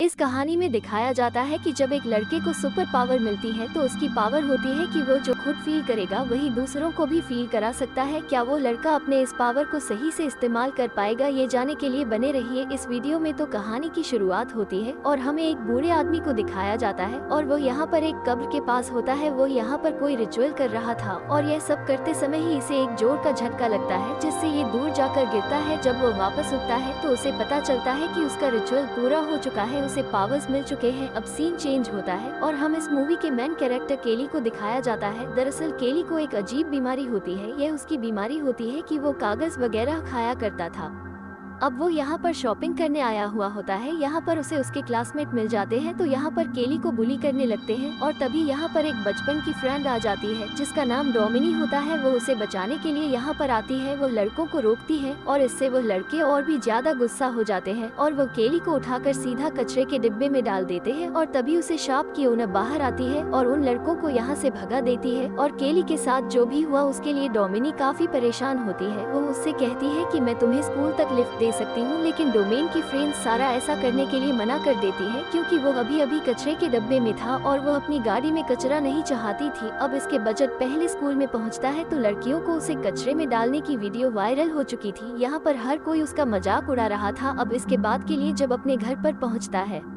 इस कहानी में दिखाया जाता है कि जब एक लड़के को सुपर पावर मिलती है तो उसकी पावर होती है कि वो जो खुद फील करेगा वही दूसरों को भी फील करा सकता है। क्या वो लड़का अपने इस पावर को सही से इस्तेमाल कर पाएगा, ये जानने के लिए बने रहिए इस वीडियो में। तो कहानी की शुरुआत होती है और हमें एक बूढ़े आदमी को दिखाया जाता है और वो यहाँ पर एक कब्र के पास होता है। वो यहाँ पर कोई रिचुअल कर रहा था और यह सब करते समय ही इसे एक जोर का झटका लगता है जिससे ये दूर जाकर गिरता है। जब वो वापस उठता है तो उसे पता चलता है कि उसका रिचुअल पूरा हो चुका है, उसे पावर्स मिल चुके हैं। अब सीन चेंज होता है और हम इस मूवी के मेन कैरेक्टर केली को दिखाया जाता है। दरअसल केली को एक अजीब बीमारी होती है। यह उसकी बीमारी होती है कि वो कागज वगैरह खाया करता था। अब वो यहाँ पर शॉपिंग करने आया हुआ होता है। यहाँ पर उसे उसके क्लासमेट मिल जाते हैं तो यहाँ पर केली को बुली करने लगते हैं और तभी यहाँ पर एक बचपन की फ्रेंड आ जाती है जिसका नाम डोमिनी होता है। वो उसे बचाने के लिए यहाँ पर आती है। वो लड़कों को रोकती है और इससे वो लड़के और भी ज्यादा गुस्सा हो जाते हैं और वो केली को उठाकर सीधा कचरे के डिब्बे में डाल देते हैं। और तभी उसे शॉप की ओनर बाहर आती है और उन लड़कों को यहाँ से भगा देती है। और केली के साथ जो भी हुआ उसके लिए डोमिनी काफी परेशान होती है। वो उससे कहती है कि मैं तुम्हें स्कूल तक लिफ्ट सकती हूँ, लेकिन डोमेन की फ्रेंड सारा ऐसा करने के लिए मना कर देती है क्योंकि वो अभी अभी कचरे के डब्बे में था और वो अपनी गाड़ी में कचरा नहीं चाहती थी। अब इसके बजट पहले स्कूल में पहुँचता है तो लड़कियों को उसे कचरे में डालने की वीडियो वायरल हो चुकी थी। यहाँ पर हर कोई उसका मजाक उड़ा रहा था। अब इसके बाद के लिए जब अपने घर पर पहुँचता है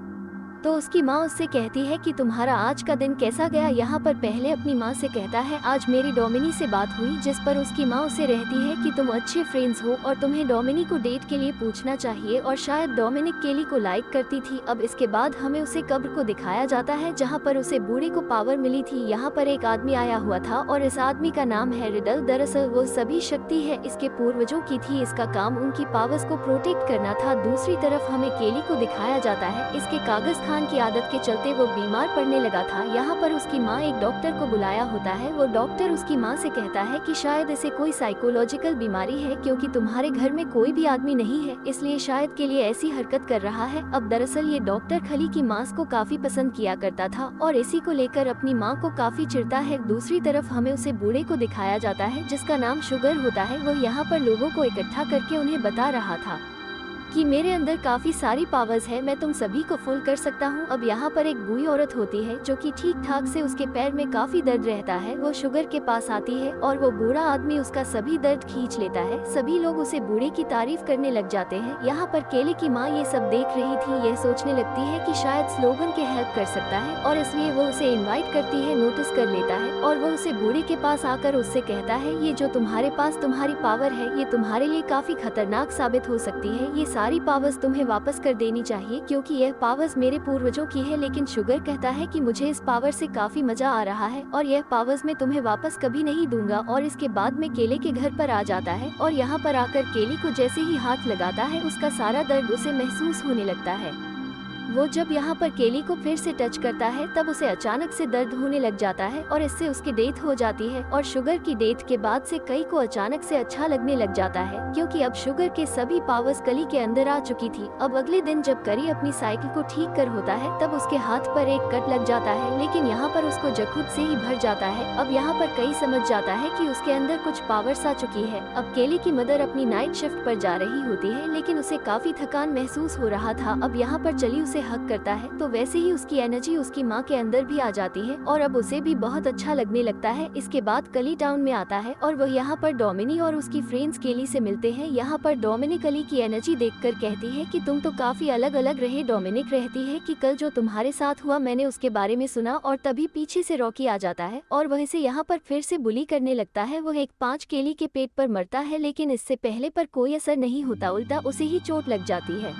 तो उसकी माँ उससे कहती है कि तुम्हारा आज का दिन कैसा गया। यहाँ पर पहले अपनी माँ से कहता है आज मेरी डोमिनी से बात हुई, जिस पर उसकी माँ उसे रहती है कि तुम अच्छे फ्रेंड्स हो और तुम्हें डोमिनी को डेट के लिए पूछना चाहिए। और शायद डोमिनिक केली को लाइक करती थी। अब इसके बाद हमें उसे कब्र को दिखाया जाता है जहाँ पर उसे बूढ़े को पावर मिली थी। यहाँ पर एक आदमी आया हुआ था और इस आदमी का नाम है रिडल। दरअसल वो सभी शक्ति है इसके पूर्वजों की थी। इसका काम उनकी पावर्स को प्रोटेक्ट करना था। दूसरी तरफ हमें केली को दिखाया जाता है। इसके कागज की आदत के चलते वो बीमार पड़ने लगा था। यहाँ पर उसकी माँ एक डॉक्टर को बुलाया होता है। वो डॉक्टर उसकी माँ से कहता है कि शायद इसे कोई साइकोलॉजिकल बीमारी है क्योंकि तुम्हारे घर में कोई भी आदमी नहीं है, इसलिए शायद के लिए ऐसी हरकत कर रहा है। अब दरअसल ये डॉक्टर खली की मांस को काफी पसंद किया करता था और इसी को लेकर अपनी माँ को काफी चिढ़ता है। दूसरी तरफ हमें उसे बूढ़े को दिखाया जाता है जिसका नाम शुगर होता है। वो यहाँ पर लोगों को इकट्ठा करके उन्हें बता रहा था कि मेरे अंदर काफी सारी पावर्स है, मैं तुम सभी को फुल कर सकता हूँ। अब यहाँ पर एक बूढ़ी औरत होती है जो कि ठीक ठाक से उसके पैर में काफी दर्द रहता है। वो शुगर के पास आती है और वो बूढ़ा आदमी उसका सभी दर्द खींच लेता है। सभी लोग उसे बूढ़े की तारीफ करने लग जाते हैं। यहाँ पर केले की माँ ये सब देख रही थी। यह सोचने लगती है कि शायद स्लोगन के हेल्प कर सकता है और इसलिए वो उसे इन्वाइट करती है, नोटिस कर लेता है और वो उसे बूढ़े के पास आकर उससे कहता है ये जो तुम्हारे पास तुम्हारी पावर है ये तुम्हारे लिए काफी खतरनाक साबित हो सकती है। ये सारी पावर्स तुम्हें वापस कर देनी चाहिए क्योंकि यह पावर्स मेरे पूर्वजों की है। लेकिन शुगर कहता है कि मुझे इस पावर से काफी मजा आ रहा है और यह पावर्स मैं तुम्हें वापस कभी नहीं दूंगा। और इसके बाद में केले के घर पर आ जाता है और यहाँ पर आकर केली को जैसे ही हाथ लगाता है उसका सारा दर्द उसे महसूस होने लगता है। वो जब यहाँ पर केली को फिर से टच करता है तब उसे अचानक से दर्द होने लग जाता है और इससे उसकी डेथ हो जाती है। और शुगर की डेथ के बाद से कली को अचानक से अच्छा लगने लग जाता है क्योंकि अब शुगर के सभी पावर्स कली के अंदर आ चुकी थी। अब अगले दिन जब कली अपनी साइकिल को ठीक कर होता है तब उसके हाथ पर एक कट लग जाता है, लेकिन यहाँ पर उसको जख्म से ही भर जाता है। अब यहाँ पर कली समझ जाता है कि उसके अंदर कुछ पावर्स आ चुकी है। अब केली की मदर अपनी नाइट शिफ्ट पर जा रही होती है लेकिन उसे काफी थकान महसूस हो रहा था। अब यहाँ पर चली उसे हक करता है तो वैसे ही उसकी एनर्जी उसकी माँ के अंदर भी आ जाती है और अब उसे भी बहुत अच्छा लगने लगता है। इसके बाद कली टाउन में आता है और वह यहाँ पर डोमिनी और उसकी फ्रेंड्स केली से मिलते हैं। यहाँ पर डोमिनिक कली की एनर्जी देखकर कहती है कि तुम तो काफी अलग अलग रहे। डोमिनिक रहती है कि कल जो तुम्हारे साथ हुआ मैंने उसके बारे में सुना और तभी पीछे से रॉकी आ जाता है और वह इसे यहाँ पर फिर से बुली करने लगता है। वह एक 5 केली के पेट पर मरता है लेकिन इससे पहले पर कोई असर नहीं होता, उल्टा उसे ही चोट लग जाती है।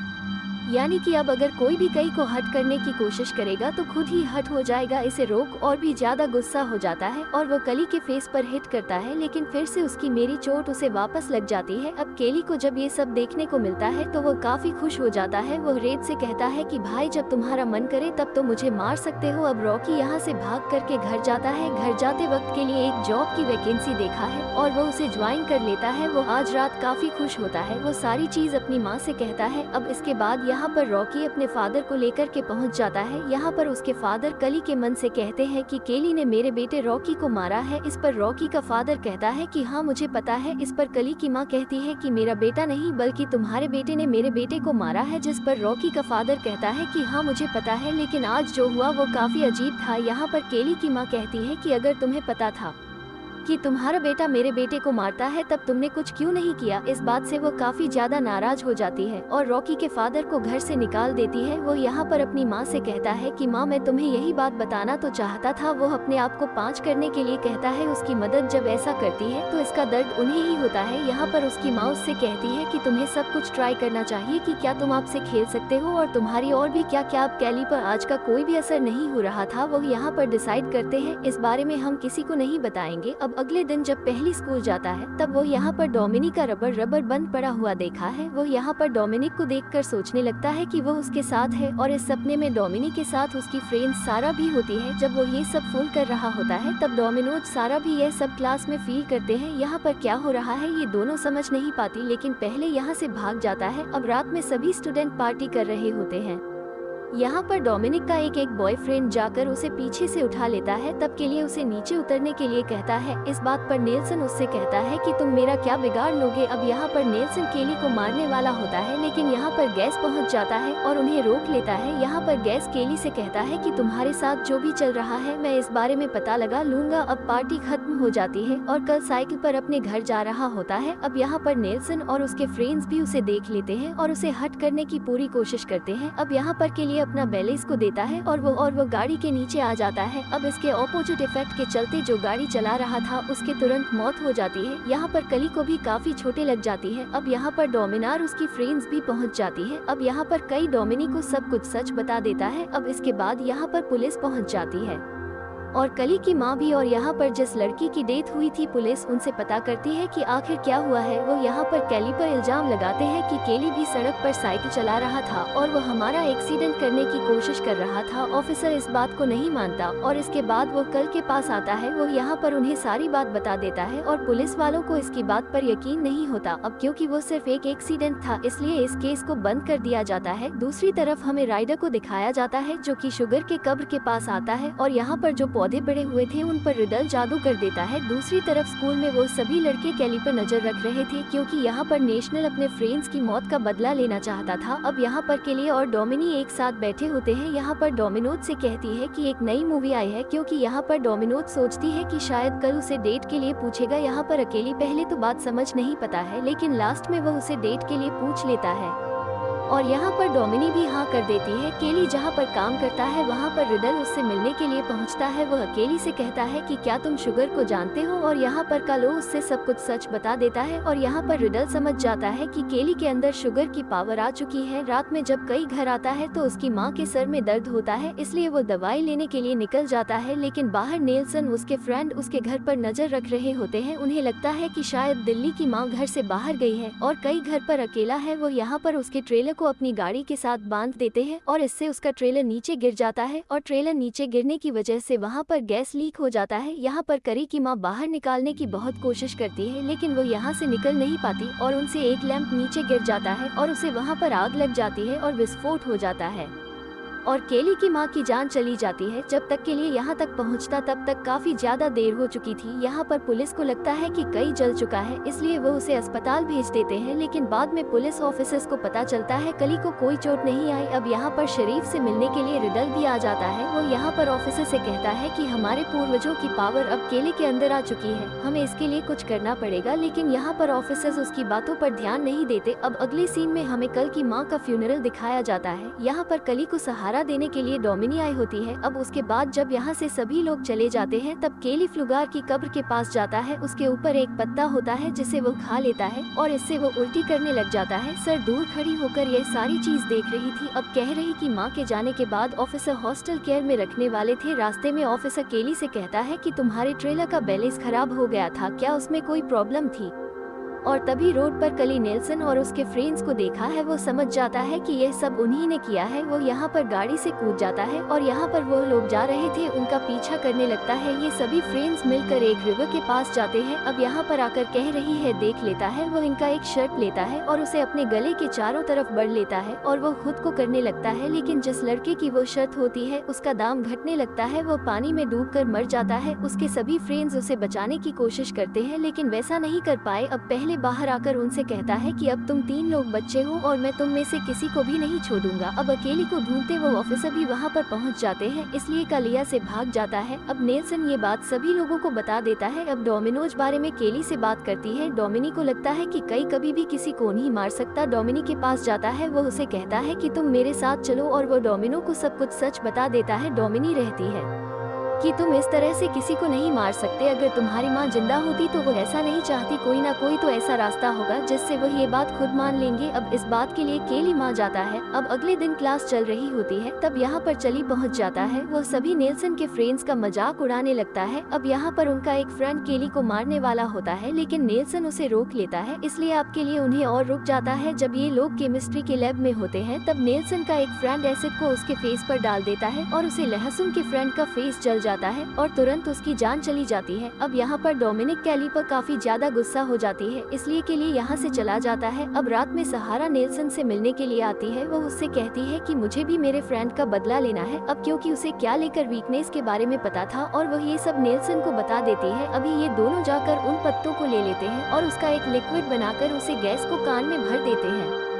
यानी कि अब अगर कोई भी कली को हट करने की कोशिश करेगा तो खुद ही हट हो जाएगा। इसे रोक और भी ज्यादा गुस्सा हो जाता है और वो कली के फेस पर हिट करता है लेकिन फिर से उसकी मेरी चोट उसे वापस लग जाती है। अब केली को जब ये सब देखने को मिलता है तो वो काफी खुश हो जाता है। वो रेड से कहता है कि भाई जब तुम्हारा मन करे तब तो मुझे मार सकते हो। अब रॉकी यहाँ से भाग करके घर जाता है। घर जाते वक्त के लिए एक जॉब की वैकेंसी देखा है और वो उसे ज्वाइन कर लेता है। वो आज रात काफी खुश होता है। वो सारी चीज अपनी माँ से कहता है। अब इसके बाद यहाँ यहाँ पर रॉकी अपने फादर को लेकर के पहुँच जाता है। यहाँ पर उसके फादर कली के मन से कहते हैं कि केली ने मेरे बेटे रॉकी को मारा है। इस पर रॉकी का फादर कहता है कि हाँ मुझे पता है। इस पर कली की माँ कहती है कि मेरा बेटा नहीं बल्कि तुम्हारे बेटे ने मेरे बेटे को मारा है। जिस पर रॉकी का फादर कहता है कि हाँ मुझे पता है, लेकिन आज जो हुआ वो काफी अजीब था। यहाँ पर केली की माँ कहती है कि अगर तुम्हें पता था कि तुम्हारा बेटा मेरे बेटे को मारता है तब तुमने कुछ क्यों नहीं किया। इस बात से वो काफी ज्यादा नाराज हो जाती है और रॉकी के फादर को घर से निकाल देती है। वो यहाँ पर अपनी माँ से कहता है कि माँ मैं तुम्हें यही बात बताना तो चाहता था। वो अपने आप को 5 करने के लिए कहता है। उसकी मदद जब ऐसा करती है तो इसका दर्द उन्हें ही होता है। यहाँ पर उसकी माँ उससे कहती है कि तुम्हें सब कुछ ट्राई करना चाहिए कि क्या तुम आपसे खेल सकते हो और तुम्हारी और भी क्या क्या। अब कैली पर आज का कोई भी असर नहीं हो रहा था। वो यहाँ पर डिसाइड करते हैं इस बारे में हम किसी को नहीं बताएंगे। अब अगले दिन जब पहली स्कूल जाता है तब वो यहाँ पर डोमिनिक का रबर बंद पड़ा हुआ देखा है। वो यहाँ पर डोमिनिक को देखकर सोचने लगता है कि वो उसके साथ है और इस सपने में डोमिनिक के साथ उसकी फ्रेंड सारा भी होती है। जब वो ये सब फूल कर रहा होता है तब डोमिनोज सारा भी यह सब क्लास में फील करते हैं। यहाँ पर क्या हो रहा है ये दोनों समझ नहीं पाती, लेकिन पहले यहाँ से भाग जाता है। अब रात में सभी स्टूडेंट पार्टी कर रहे होते हैं। यहाँ पर डोमिनिक का एक बॉयफ्रेंड जाकर उसे पीछे से उठा लेता है। तब के लिए उसे नीचे उतरने के लिए कहता है। इस बात पर नेल्सन उससे कहता है कि तुम मेरा क्या बिगाड़ लोगे। अब यहाँ पर नेल्सन केली को मारने वाला होता है, लेकिन यहाँ पर गैस पहुँच जाता है और उन्हें रोक लेता है। यहाँ पर गैस केली से कहता है कि तुम्हारे साथ जो भी चल रहा है मैं इस बारे में पता लगा लूंगा। अब पार्टी खत्म हो जाती है और कल साइकिल पर अपने घर जा रहा होता है। अब यहाँ पर नेल्सन और उसके फ्रेंड्स भी उसे देख लेते हैं और उसे हट करने की पूरी कोशिश करते हैं। अब यहाँ पर के लिए अपना बैलेंस को देता है और वो गाड़ी के नीचे आ जाता है। अब इसके ऑपोजिट इफेक्ट के चलते जो गाड़ी चला रहा था उसके तुरंत मौत हो जाती है। यहाँ पर कली को भी काफी छोटे लग जाती है। अब यहाँ पर डोमिनार उसकी फ्रेंड्स भी पहुँच जाती है। अब यहाँ पर कई डोमिनी को सब कुछ सच बता देता है। अब इसके बाद यहाँ पर पुलिस पहुँच जाती है और कली की माँ भी। और यहाँ पर जिस लड़की की डेथ हुई थी पुलिस उनसे पता करती है कि आखिर क्या हुआ है। वो यहाँ पर केली पर इल्जाम लगाते हैं कि केली भी सड़क पर साइकिल चला रहा था और वो हमारा एक्सीडेंट करने की कोशिश कर रहा था। ऑफिसर इस बात को नहीं मानता और इसके बाद वो कल के पास आता है। वो यहाँ पर उन्हें सारी बात बता देता है और पुलिस वालों को इसकी बात पर यकीन नहीं होता। अब क्योंकि वो सिर्फ एक एक्सीडेंट था इसलिए इस केस को बंद कर दिया जाता है। दूसरी तरफ हमें राइडर को दिखाया जाता है जो कि शुगर के कब्र के पास आता है और यहाँ पर जो पौधे बड़े हुए थे उन पर रिडल जादू कर देता है। दूसरी तरफ स्कूल में वो सभी लड़के केली पर नजर रख रहे थे क्योंकि यहाँ पर नेशनल अपने फ्रेंड्स की मौत का बदला लेना चाहता था। अब यहाँ पर केली और डोमिनी एक साथ बैठे होते हैं। यहाँ पर डोमिनोज से कहती है कि एक नई मूवी आई है क्योंकि यहाँ पर डोमिनोज सोचती है कि शायद कल उसे डेट के लिए पूछेगा। यहाँ पर अकेली पहले तो बात समझ नहीं पता है, लेकिन लास्ट में वो उसे डेट के लिए पूछ लेता है और यहाँ पर डोमिनी भी हाँ कर देती है। केली जहाँ पर काम करता है वहाँ पर रिडल उससे मिलने के लिए पहुँचता है। वह अकेली से कहता है कि क्या तुम शुगर को जानते हो और यहाँ पर कालो उससे सब कुछ सच बता देता है और यहाँ पर रिडल समझ जाता है कि केली के अंदर शुगर की पावर आ चुकी है। रात में जब कई घर आता है तो उसकी माँ के सर में दर्द होता है इसलिए वो दवाई लेने के लिए निकल जाता है, लेकिन बाहर नेल्सन उसके फ्रेंड उसके घर पर नजर रख रहे होते हैं। उन्हें लगता है कि शायद दिल्ली की माँ घर से बाहर गई है और कई घर पर अकेला है। वो यहाँ पर उसके ट्रेलर को अपनी गाड़ी के साथ बांध देते हैं और इससे उसका ट्रेलर नीचे गिर जाता है और ट्रेलर नीचे गिरने की वजह से वहाँ पर गैस लीक हो जाता है। यहाँ पर करी की माँ बाहर निकालने की बहुत कोशिश करती है लेकिन वो यहाँ से निकल नहीं पाती और उनसे एक लैंप नीचे गिर जाता है और उसे वहाँ पर आग लग जाती है और विस्फोट हो जाता है और केली की माँ की जान चली जाती है। जब तक के लिए यहाँ तक पहुँचता तब तक काफी ज्यादा देर हो चुकी थी। यहाँ पर पुलिस को लगता है कि कई जल चुका है इसलिए वो उसे अस्पताल भेज देते हैं, लेकिन बाद में पुलिस ऑफिसर्स को पता चलता है कली को कोई चोट नहीं आई। अब यहाँ पर शरीफ से मिलने के लिए रिडल भी आ जाता है। वो यहाँ पर ऑफिसर से कहता है कि हमारे पूर्वजों की पावर अब केले के अंदर आ चुकी है, हमें इसके लिए कुछ करना पड़ेगा, लेकिन यहाँ पर ऑफिसर्स उसकी बातों पर ध्यान नहीं देते। अब अगले सीन में हमें कल की माँ का फ्यूनरल दिखाया जाता है। यहाँ पर कली को सहारा देने के लिए डोमिनी आई होती है। अब उसके बाद जब यहाँ से सभी लोग चले जाते हैं तब केली फ्लुगार की कब्र के पास जाता है। उसके ऊपर एक पत्ता होता है जिसे वो खा लेता है और इससे वो उल्टी करने लग जाता है। सर दूर खड़ी होकर यह सारी चीज देख रही थी। अब कह रही कि माँ के जाने के बाद ऑफिसर हॉस्टल केयर में रखने वाले थे। रास्ते में ऑफिसर केली से कहता है कि तुम्हारे ट्रेलर का बैलेंस खराब हो गया था, क्या उसमें कोई प्रॉब्लम थी। और तभी रोड पर कली नेल्सन और उसके फ्रेंड्स को देखा है। वो समझ जाता है कि यह सब उन्हीं ने किया है। वो यहाँ पर गाड़ी से कूद जाता है और यहाँ पर वो लोग जा रहे थे उनका पीछा करने लगता है। ये सभी फ्रेंड्स मिलकर एक रिवर के पास जाते हैं। अब यहाँ पर आकर कह रही है देख लेता है। वो इनका एक शर्ट लेता है और उसे अपने गले के चारों तरफ बढ़ लेता है और वो खुद को करने लगता है, लेकिन जिस लड़के की वो शर्ट होती है उसका दाम घटने लगता है। वो पानी में डूबकर मर जाता है। उसके सभी फ्रेंड्स उसे बचाने की कोशिश करते हैं लेकिन वैसा नहीं कर पाए। अब पहले बाहर आकर उनसे कहता है कि अब तुम 3 लोग बच्चे हो और मैं तुम में से किसी को भी नहीं छोड़ूंगा। अब अकेली को ढूंढते वो ऑफिसर भी वहाँ पर पहुँच जाते हैं, इसलिए कालिया से भाग जाता है। अब नेल्सन ये बात सभी लोगों को बता देता है। अब डोमिनोज बारे में केली से बात करती है। डोमिनी को लगता है कि कभी भी किसी को नहीं मार सकता। डोमिनी के पास जाता है। वो उसे कहता है कि तुम मेरे साथ चलो और वो डोमिनो को सब कुछ सच बता देता है। डोमिनी रहती है कि तुम इस तरह से किसी को नहीं मार सकते। अगर तुम्हारी माँ जिंदा होती तो वो ऐसा नहीं चाहती। कोई ना कोई तो ऐसा रास्ता होगा जिससे वो ये बात खुद मान लेंगे। अब इस बात के लिए केली माँ जाता है। अब अगले दिन क्लास चल रही होती है, तब यहाँ पर चली पहुँच जाता है। वो सभी नेल्सन के फ्रेंड्स का मजाक उड़ाने लगता है। अब यहाँ पर उनका एक फ्रेंड केली को मारने वाला होता है, लेकिन नेल्सन उसे रोक लेता है, इसलिए आपके लिए उन्हें और रुक जाता है। जब ये लोग केमिस्ट्री के लैब में होते हैं तब नेल्सन का एक फ्रेंड एसिड को उसके फेस पर डाल देता है और उसे लहसुन के फ्रेंड का फेस जल जाता है और तुरंत उसकी जान चली जाती है। अब यहाँ पर डोमिनिक केली पर काफी ज्यादा गुस्सा हो जाती है, इसलिए के लिए यहाँ से चला जाता है। अब रात में सहारा नेल्सन से मिलने के लिए आती है। वो उससे कहती है कि मुझे भी मेरे फ्रेंड का बदला लेना है। अब क्योंकि उसे क्या लेकर वीकनेस के बारे में पता था और वो ये सब नेल्सन को बता देती है। अभी ये दोनों जाकर उन पत्तों को ले लेते हैं और उसका एक लिक्विड बनाकर उसे गैस को कान में भर देते हैं।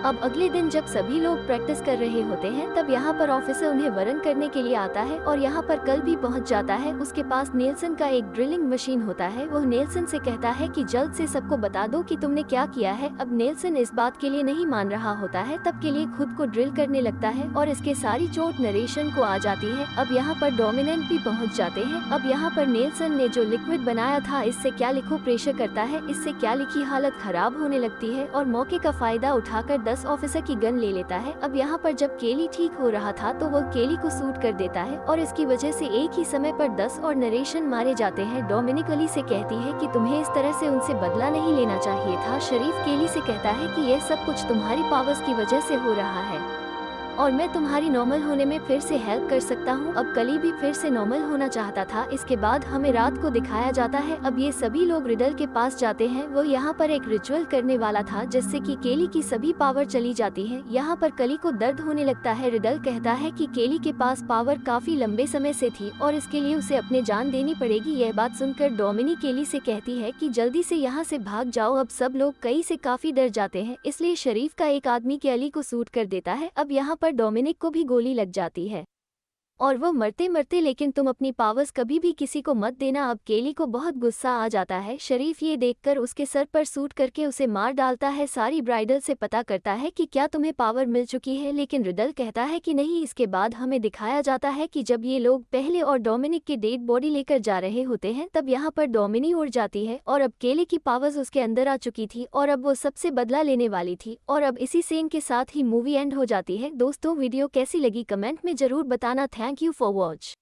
अब अगले दिन जब सभी लोग प्रैक्टिस कर रहे होते हैं तब यहाँ पर ऑफिसर उन्हें वरन करने के लिए आता है और यहाँ पर कल भी पहुँच जाता है। उसके पास नेल्सन का एक ड्रिलिंग मशीन होता है। वो नेल्सन से कहता है कि जल्द से सबको बता दो कि तुमने क्या किया है। अब नेल्सन इस बात के लिए नहीं मान रहा होता है, तब के लिए खुद को ड्रिल करने लगता है और इसके सारी चोट नरेशन को आ जाती है। अब यहाँ पर डोमिनेंट भी पहुँच जाते हैं। अब यहाँ पर नेल्सन ने जो लिक्विड बनाया था इससे क्या लिखो प्रेशर करता है, इससे क्या लिखी हालत खराब होने लगती है और मौके का फायदा उठाकर 10 ऑफिसर की गन ले लेता है। अब यहाँ पर जब केली ठीक हो रहा था तो वो केली को शूट कर देता है और इसकी वजह से एक ही समय पर 10 और नरेशन मारे जाते हैं। डोमिनिक अली से कहती है कि तुम्हें इस तरह से उनसे बदला नहीं लेना चाहिए था। शरीफ केली से कहता है कि यह सब कुछ तुम्हारी पावर्स की वजह से हो रहा है और मैं तुम्हारी नॉर्मल होने में फिर से हेल्प कर सकता हूँ। अब कली भी फिर से नॉर्मल होना चाहता था। इसके बाद हमें रात को दिखाया जाता है। अब ये सभी लोग रिडल के पास जाते हैं। वो यहाँ पर एक रिचुअल करने वाला था जिससे कि केली की सभी पावर चली जाती है। यहाँ पर कली को दर्द होने लगता है। रिडल कहता है कि केली के पास पावर काफी लंबे समय से थी और इसके लिए उसे अपने जान देनी पड़ेगी। यह बात सुनकर डोमिनी केली से कहती है कि जल्दी से यहाँ से भाग जाओ। अब सब लोग कई से काफी डर जाते हैं, इसलिए शरीफ का एक आदमी केली को शूट कर देता है। अब यहाँ पर डोमिनिक को भी गोली लग जाती है और वो मरते मरते लेकिन तुम अपनी पावर्स कभी भी किसी को मत देना। अब केली को बहुत गुस्सा आ जाता है। शरीफ ये देखकर उसके सर पर सूट करके उसे मार डालता है। सारी ब्राइडल से पता करता है कि क्या तुम्हें पावर मिल चुकी है, लेकिन रिडल कहता है कि नहीं। इसके बाद हमें दिखाया जाता है कि जब ये लोग पहले और डोमिनिक की डेड बॉडी लेकर जा रहे होते हैं तब यहाँ पर डोमिनी उड़ जाती है और अब केली की पावर्स उसके अंदर आ चुकी थी और अब वो सबसे बदला लेने वाली थी और अब इसी सीन के साथ ही मूवी एंड हो जाती है। दोस्तों वीडियो कैसी लगी कमेंट में जरूर बताना। Thank you for watch.